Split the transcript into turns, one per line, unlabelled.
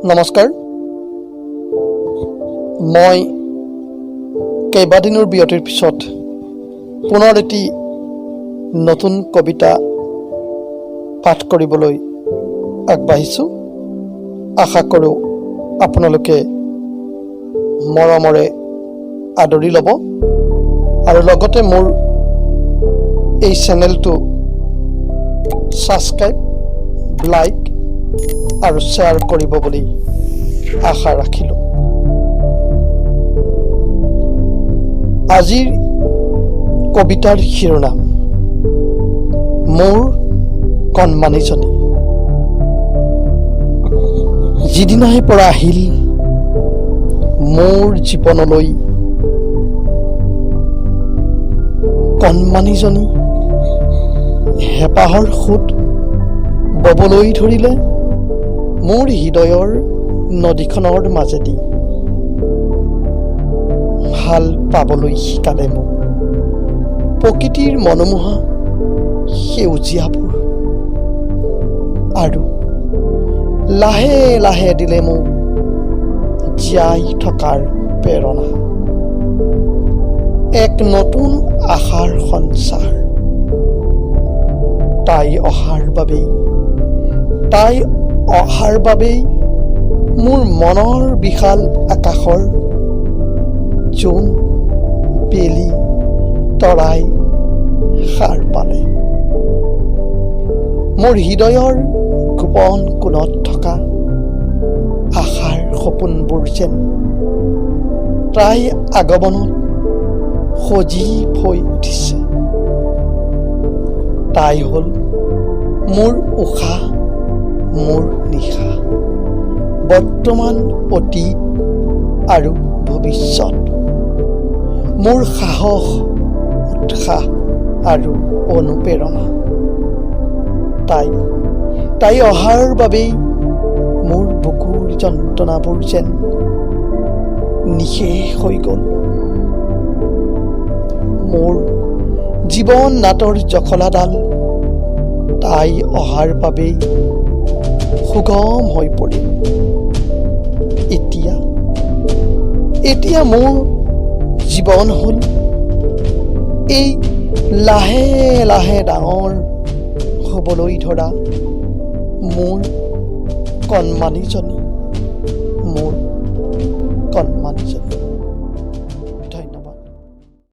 নমস্কাৰ। মই কেইবাদিনৰ বিৰতিৰ পিছত পুনৰ এটি নতুন কবিতা পাঠ কৰিবলৈ আগবাঢ়িছোঁ। আশা কৰোঁ আপোনালোকে মৰমৰে আদৰি ল'ব আৰু লগতে মোৰ এই চেনেলটো ছাবস্ক্ৰাইব, লাইক আৰু শ্বেয়াৰ কৰিব বুলি আশা ৰাখিলোঁ। আজিৰ কবিতাৰ শিৰোনাম মোৰ কণমানিজনী। যিদিনাৰ পৰা আহিল মোৰ জীৱনলৈ কণমানিজনী, হেঁপাহৰ সোঁত ববলৈ ধৰিলে মোৰ হৃদয়ৰ নদীখনৰ মাজেদি। ভাল পাবলৈ শিকালে মোক প্ৰকৃতিৰ মনোমোহা সেউজীয়াবোৰ, আৰু লাহে লাহে দিলে মোক জীয়াই থকাৰ প্ৰেৰণা। এক নতুন আশাৰ সঞ্চাৰ। তাই অহাৰ বাবেই মোৰ মনৰ বিশাল আকাশৰ জোন, বেলি, তৰাই সাৰ পালে। মোৰ হৃদয়ৰ গোপন কোণত থকা আশাৰ সপোনবোৰ যেন তাই আগমনত সজীৱ হৈ উঠিছে। তাই হ'ল মোৰ উশাহ, মোৰ নিশা, বৰ্তমান, অতীত আৰু ভৱিষ্যত, মোৰ সাহস, উৎসাহ আৰু অনুপ্ৰেৰণা। তাই অহাৰ বাবেই মোৰ বুকুৰ যন্ত্ৰণাবোৰ যেন নিশেষ হৈ গ'ল। মোৰ জীৱন নাটৰ জখলাডাল তাই অহাৰ বাবেই সুগম হৈ পৰিল। এতিয়া মোৰ জীৱন হ'ল এই লাহে লাহে ডাঙৰ হ'বলৈ ধৰা মোৰ কণমানিজনী, মোৰ কণমানিজনী।